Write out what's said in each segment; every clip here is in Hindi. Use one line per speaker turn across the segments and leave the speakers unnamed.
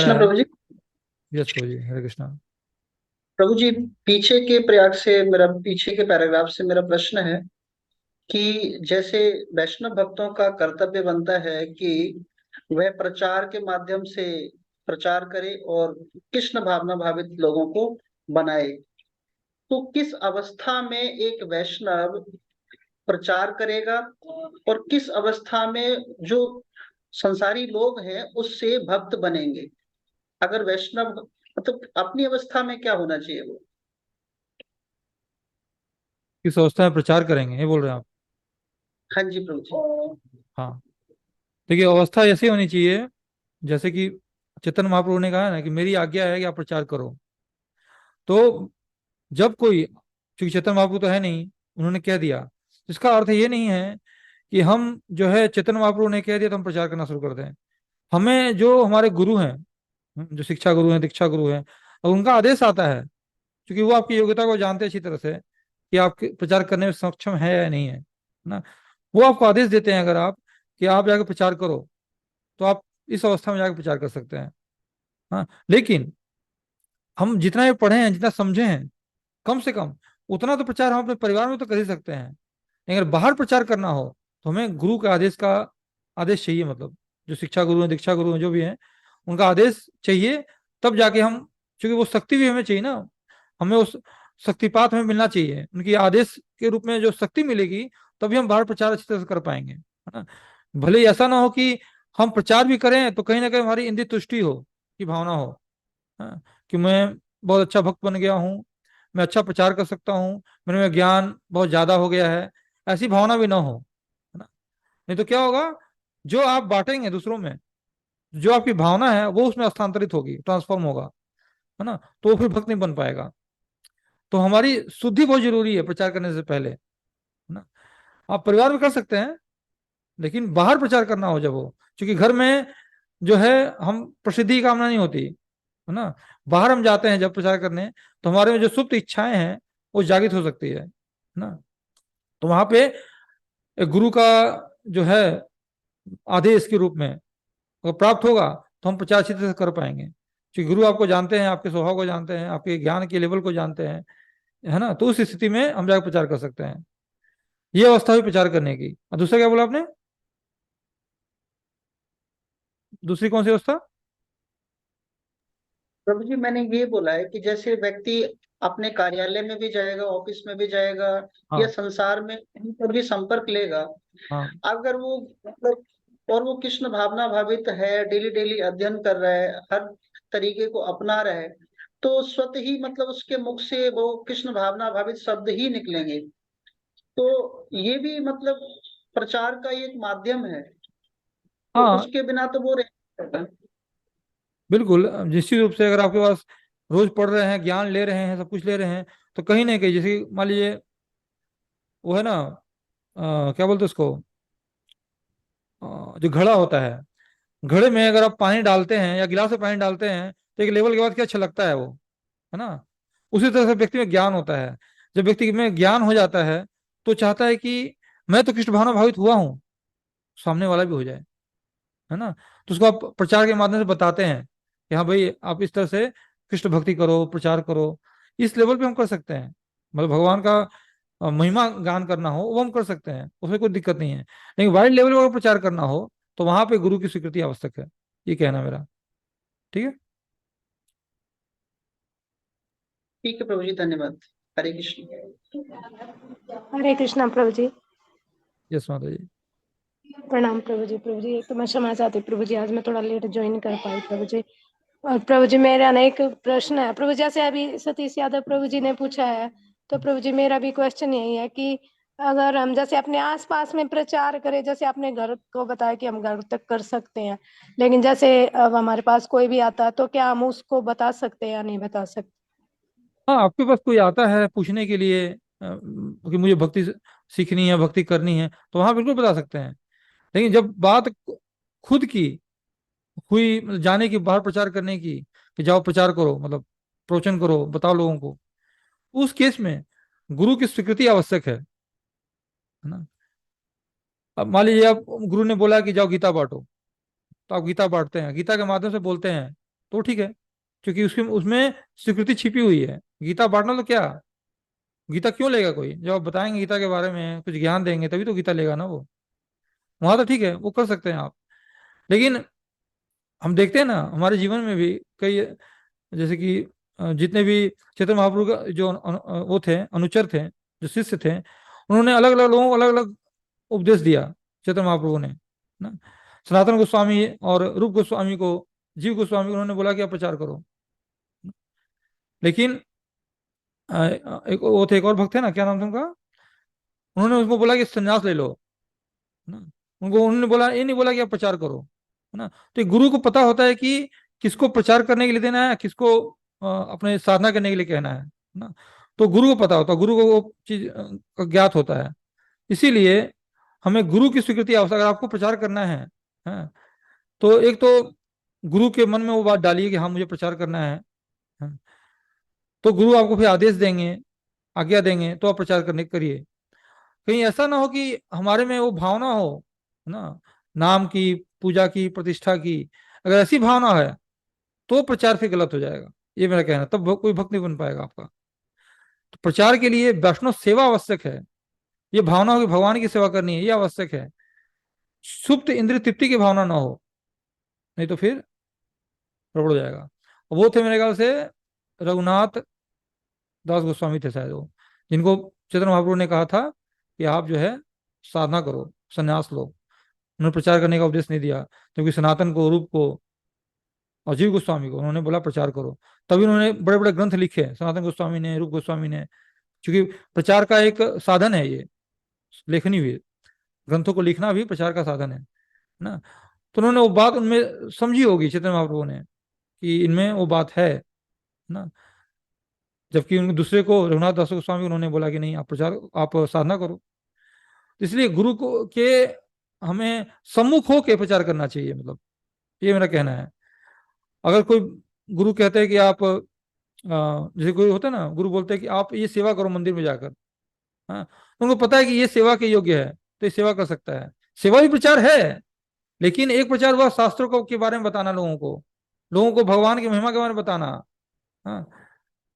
कृष्ण
है।
प्रभु जी।
यस प्रभु जी, हरे कृष्णा।
प्रभु जी, पीछे के प्रयाग से मेरा पीछे के पैराग्राफ से मेरा प्रश्न है कि जैसे वैष्णव भक्तों का कर्तव्य बनता है कि वह प्रचार के माध्यम से प्रचार करे और कृष्ण भावना भावित लोगों को बनाए। तो किस अवस्था में एक वैष्णव प्रचार करेगा और किस अवस्था में जो संसारी लोग हैं उससे भक्त बनेंगे? अगर वैष्णव मतलब अपनी अवस्था में क्या होना चाहिए वो?
किस अवस्था में प्रचार करेंगे ये बोल रहे हैं आप?
हाँ जी प्रभु जी।
हाँ। देखिए, अवस्था ऐसी होनी चाहिए जैसे कि चैतन्य महाप्रभु ने कहा है ना कि मेरी आज्ञा है कि आप प्रचार करो। तो जब कोई, चूंकि चैतन्य महाप्रभु तो है नहीं, उन्होंने कह दिया, इसका अर्थ ये नहीं है कि हम जो है चैतन्य महाप्रभु ने कह दिया तो हम प्रचार करना शुरू कर दें। हमें जो हमारे गुरु हैं, जो शिक्षा गुरु हैं, दीक्षा गुरु हैं, और उनका आदेश आता है, क्योंकि वो आपकी योग्यता को जानते हैं अच्छी तरह से कि आप प्रचार करने में सक्षम है या नहीं है ना। वो आपको आदेश देते हैं, अगर आप कि आप जाकर प्रचार करो, तो आप इस अवस्था में जाकर प्रचार कर सकते हैं। हाँ, लेकिन हम जितना भी पढ़े हैं, जितना समझे हैं, कम से कम उतना तो प्रचार हम अपने परिवार में तो कर ही सकते हैं। लेकिन अगर बाहर प्रचार करना हो तो हमें गुरु का आदेश चाहिए। मतलब जो शिक्षा गुरु हैं, दीक्षा गुरु हैं, जो भी हैं, उनका आदेश चाहिए। तब जाके हम, क्योंकि वो शक्ति भी हमें चाहिए ना, हमें उस शक्तिपात हमें मिलना चाहिए, उनकी आदेश के रूप में जो शक्ति मिलेगी, तभी हम बाहर प्रचार अच्छी तरह से कर पाएंगे, है ना। भले ही ऐसा ना हो कि हम प्रचार भी करें तो कहीं ना कहीं हमारी इंद्रिय तुष्टि हो, की भावना हो, हाँ, कि मैं बहुत अच्छा भक्त बन गया हूँ, मैं अच्छा प्रचार कर सकता हूँ, मेरे में ज्ञान बहुत ज्यादा हो गया है, ऐसी भावना भी ना हो, है ना। नहीं तो क्या होगा, जो आप बांटेंगे दूसरों में, जो आपकी भावना है वो उसमें स्थानांतरित होगी, ट्रांसफॉर्म होगा, है ना। तो वो फिर भक्त नहीं बन पाएगा। तो हमारी शुद्धि बहुत जरूरी है प्रचार करने से पहले, है ना। आप परिवार में कर सकते हैं, लेकिन बाहर प्रचार करना हो जब हो, क्योंकि घर में जो है हम प्रसिद्धि की कामना नहीं होती, है ना। बाहर हम जाते हैं जब प्रचार करने, तो हमारे में जो सुप्त इच्छाएं हैं वो जागृत हो सकती है ना। तो वहां पे एक गुरु का जो है आदेश के रूप में अगर प्राप्त होगा, तो हम प्रचार अच्छी तरह से कर पाएंगे, क्योंकि गुरु आपको जानते हैं, आपके स्वभाव को जानते हैं, आपके ज्ञान के लेवल को जानते हैं, है ना। तो उस स्थिति में हम जाकर प्रचार कर सकते हैं। ये अवस्था हुई प्रचार करने की। और दूसरा क्या बोला आपने? दूसरी कौन सी अवस्था?
प्रभु जी, मैंने ये बोला है कि जैसे व्यक्ति अपने कार्यालय में भी जाएगा, ऑफिस में भी जाएगा, या
हाँ।
संसार में कहीं पर भी संपर्क लेगा,
हाँ।
अगर वो मतलब और वो कृष्ण भावना भावित है, डेली डेली अध्ययन कर रहा है, हर तरीके को अपना रहा है, तो स्वतः ही मतलब उसके मुख से वो कृष्ण भावना भावित शब्द ही निकलेंगे। तो ये भी मतलब प्रचार का ही एक माध्यम है। तो
हाँ,
उसके बिना तो वो रह नहीं सकता।
बिल्कुल। निश्चित रूप से अगर आपके पास रोज पढ़ रहे हैं, ज्ञान ले रहे हैं, सब कुछ ले रहे हैं, तो कहीं ना कहीं, जैसे मान लीजिए वो है ना, क्या बोलते हैं उसको, जो घड़ा होता है, घड़े में अगर आप पानी डालते हैं या गिलास में पानी डालते हैं, तो एक लेवल के बाद क्या अच्छा लगता है वो, है ना। उसी तरह से व्यक्ति में ज्ञान होता है। जब व्यक्ति में ज्ञान हो जाता है, तो चाहता है कि मैं तो कृष्ण भावना भावित हुआ हूँ, सामने वाला भी हो जाए, है ना। तो उसको आप प्रचार के माध्यम से बताते हैं कि हाँ भाई, आप इस तरह से कृष्ण भक्ति करो, प्रचार करो। इस लेवल पे हम कर सकते हैं, मतलब भगवान का महिमा गान करना हो वो हम कर सकते हैं, उसमें कोई दिक्कत नहीं है। लेकिन वाइड लेवल पर अगर प्रचार करना हो, तो वहां पे गुरु की स्वीकृति आवश्यक है। ये कहना मेरा। ठीक है।
ठीक है प्रभु जी, धन्यवाद। हरे कृष्ण।
हरे कृष्णा प्रभु जी।
यस माता जी।
प्रणाम प्रभु जी। प्रभु जी, एक तो मैं क्षमा चाहती हूँ प्रभु जी, आज मैं थोड़ा लेट ज्वाइन कर पाई प्रभु जी। और प्रभु जी, मेरा ना एक प्रश्न है प्रभु, जैसे अभी सतीश यादव प्रभु जी ने पूछा है, तो प्रभु जी मेरा भी क्वेश्चन यही है कि अगर हम जैसे अपने आसपास में प्रचार करें, जैसे आपने घर को बताया कि हम घर तक कर सकते हैं, लेकिन जैसे अब हमारे पास कोई भी आता है, तो क्या हम उसको बता सकते हैं या नहीं बता सकते?
हाँ, आपके पास कोई आता है पूछने के लिए कि मुझे भक्ति सीखनी है, भक्ति करनी है, तो वहां बिल्कुल बता सकते हैं। लेकिन जब बात खुद की हुई, मतलब जाने की, बाहर प्रचार करने की, कि जाओ प्रचार करो, मतलब प्रवचन करो, बताओ लोगों को, उस केस में गुरु की स्वीकृति आवश्यक है ना। अब मान लीजिए आप, गुरु ने बोला कि जाओ गीता बांटो, तो आप गीता बांटते हैं, गीता के माध्यम से बोलते हैं, तो ठीक है, क्योंकि उसके उसमें स्वीकृति छिपी हुई है। गीता बांटना तो क्या, गीता क्यों लेगा कोई? जब आप बताएंगे गीता के बारे में, कुछ ज्ञान देंगे, तभी तो गीता लेगा ना वो। वहां तो ठीक है, वो कर सकते हैं आप। लेकिन हम देखते हैं ना हमारे जीवन में भी कई, जैसे कि जितने भी चैतन्य महाप्रभु का जो वो थे, अनुचर थे, जो शिष्य थे, उन्होंने अलग अलग लोगों को अलग अलग उपदेश दिया चैतन्य महाप्रभु ने ना। सनातन गोस्वामी और रूप गोस्वामी को, जीव गोस्वामी को उन्होंने बोला कि आप प्रचार करो। लेकिन एक वो थे, एक और भक्त थे ना, क्या नाम था उनका, उन्होंने उसको बोला कि संन्यास ले लो ना। उनको उन्होंने बोला, ये नहीं बोला कि आप प्रचार करो, है ना। तो एक गुरु को पता होता है कि किसको प्रचार करने के लिए देना है, किसको अपने साधना करने के लिए कहना है ना। तो गुरु को पता होता है, गुरु को वो चीज ज्ञात होता है। इसीलिए हमें गुरु की स्वीकृति आवश्यक, अगर आपको प्रचार करना है, तो एक तो गुरु के मन में वो बात डालिए कि हाँ मुझे प्रचार करना है। तो गुरु आपको फिर आदेश देंगे, आज्ञा देंगे, तो आप प्रचार करने करिए। कहीं ऐसा ना हो कि हमारे में वो भावना हो ना, नाम की, पूजा की, प्रतिष्ठा की, अगर ऐसी भावना है तो प्रचार फिर गलत हो जाएगा, ये मेरा कहना। तब कोई भक्त नहीं बन पाएगा आपका। तो प्रचार के लिए वैष्णव सेवा आवश्यक है। ये भावना हो कि भगवान की सेवा करनी है, ये आवश्यक है। सुप्त इंद्रिय तृप्ति की भावना ना हो, नहीं तो फिर गड़बड़ हो जाएगा। वो थे मेरे ख्याल से रघुनाथ दास गोस्वामी थे शायद वो, जिनको चैतन्य महाप्रभु ने कहा था कि आप जो है साधना करो, संन्यास लो। उन्होंने प्रचार करने का उपदेश नहीं दिया, क्योंकि सनातन को, रूप को और जीव गोस्वामी को उन्होंने बोला प्रचार करो। तभी उन्होंने बड़े बड़े ग्रंथ लिखे, सनातन गोस्वामी ने, रूप गोस्वामी ने। क्योंकि प्रचार का एक साधन है ये, लेखनी हुई ग्रंथों को लिखना भी प्रचार का साधन है ना। तो उन्होंने वो बात उनमें समझी होगी चैतन्य महाप्रभु ने, कि इनमें वो बात है ना। जबकि उन दूसरे को, रघुनाथ दास गोस्वामी, उन्होंने बोला कि नहीं आप प्रचार, आप साधना करो। तो इसलिए गुरु को के हमें सम्मुख होकर प्रचार करना चाहिए, मतलब ये मेरा कहना है। अगर कोई गुरु कहते हैं कि आप जैसे कोई होता है ना, गुरु बोलते हैं कि आप ये सेवा करो मंदिर में जाकर, हाँ, उनको पता है कि ये सेवा के योग्य है, तो ये सेवा कर सकता है। सेवा भी प्रचार है, लेकिन एक प्रचार हुआ शास्त्रों को के बारे में बताना, लोगों को भगवान की महिमा के बारे में बताना, हाँ,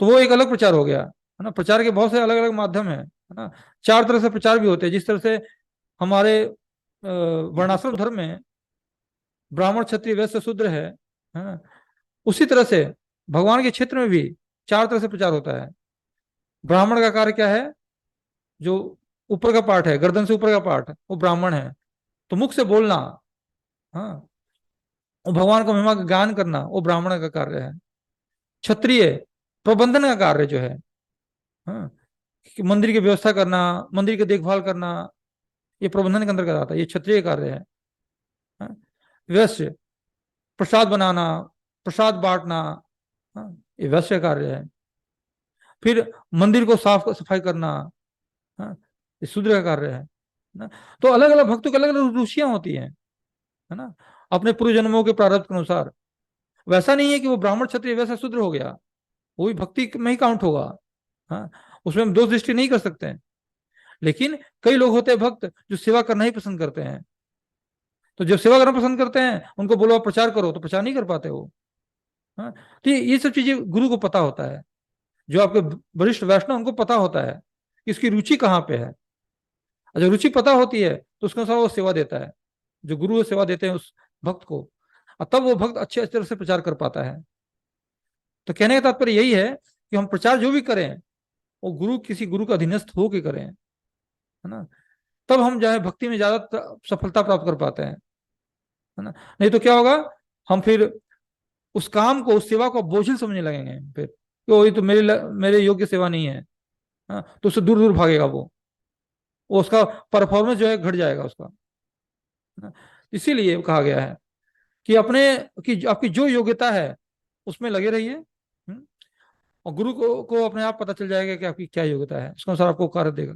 तो वो एक अलग प्रचार हो गया, है ना। प्रचार के बहुत से अलग अलग माध्यम है ना। चार तरह से प्रचार भी होते हैं। जिस तरह से हमारे वर्णाश्रम धर्म में ब्राह्मण, क्षत्रिय, वैश्य, शूद्र है ना, उसी तरह से भगवान के क्षेत्र में भी चार तरह से प्रचार होता है। ब्राह्मण का कार्य क्या है? जो ऊपर का पार्ट है, गर्दन से ऊपर का पार्ट, वो ब्राह्मण है, तो मुख से बोलना, हाँ, वो भगवान को महिमा का गान करना, वो ब्राह्मण का कार्य है। क्षत्रिय प्रबंधन का कार्य जो है, हाँ, कि मंदिर की व्यवस्था करना, मंदिर की देखभाल करना, ये प्रबंधन के अंतर्गत आता है, ये क्षत्रिय कार्य है। हाँ? वैश्य प्रसाद बनाना, प्रसाद बांटना, हाँ, ये वैश्य कार्य है। फिर मंदिर को साफ सफाई करना, हाँ, ये शूद्र का कार्य है ना। तो अलग अलग भक्तों की अलग अलग रुचियां होती हैं, है ना, अपने पूर्व जन्मों के प्रारब्ध के अनुसार। वैसा नहीं है कि वो ब्राह्मण, क्षत्रिय, वैसा शूद्र हो गया, वो भी भक्ति में ही काउंट होगा, हाँ, उसमें हम दोष दृष्टि नहीं कर सकते हैं। लेकिन कई लोग होते हैं भक्त जो सेवा करना ही पसंद करते हैं, तो जो सेवा करना पसंद करते हैं उनको बोलो आप प्रचार करो, तो प्रचार नहीं कर पाते वो, हाँ। तो ये सब चीजें गुरु को पता होता है, जो आपके वरिष्ठ वैष्णव, उनको पता होता है कि इसकी रुचि कहाँ पे है। और जब रुचि पता होती है तो उसके अनुसार वो सेवा देता है, जो गुरु सेवा देते हैं उस भक्त को, और तब वो भक्त अच्छे तरह से प्रचार कर पाता है। तो कहने का तात्पर्य यही है कि हम प्रचार जो भी करें वो गुरु, किसी गुरु का अधीनस्थ होकर करें, है ना। तब हम जो है भक्ति में ज्यादा सफलता प्राप्त कर पाते हैं, है ना। नहीं तो क्या होगा, हम फिर उस काम को, उस सेवा को बोझिल समझने लगेंगे फिर, तो ये तो मेरे योग्य सेवा नहीं है, हाँ, तो उससे दूर दूर भागेगा वो उसका परफॉर्मेंस जो है घट जाएगा उसका, है ना? इसीलिए कहा गया है कि अपने, कि आपकी जो योग्यता है उसमें लगे रहिए, और गुरु को अपने आप पता चल जाएगा कि आपकी क्या योग्यता है, उसके अनुसार आपको कार्य देगा,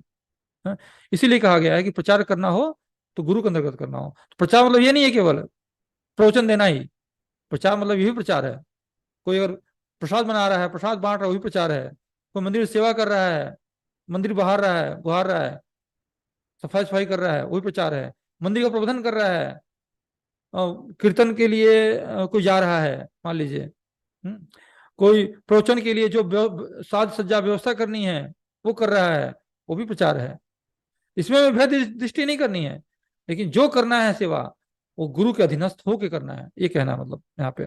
है। इसीलिए कहा गया है कि प्रचार करना हो तो गुरु के अंतर्गत करना हो। तो प्रचार मतलब ये नहीं है केवल प्रवचन देना ही, प्रचार मतलब यही प्रचार है। कोई अगर प्रसाद बना रहा है, प्रसाद बांट रहा है, वही प्रचार है। कोई मंदिर सेवा कर रहा है, मंदिर बहार रहा है, गुहार रहा है, सफाई सफाई कर रहा है, वही प्रचार है। मंदिर का प्रबंधन कर रहा है, कीर्तन के लिए कोई जा रहा है मान लीजिए, कोई प्रवचन के लिए जो साज सज्जा व्यवस्था करनी है वो कर रहा है, वो भी प्रचार है। इसमें भेद दृष्टि नहीं करनी है, लेकिन जो करना है सेवा वो गुरु के अधीनस्थ होके करना है, ये कहना मतलब यहाँ पे।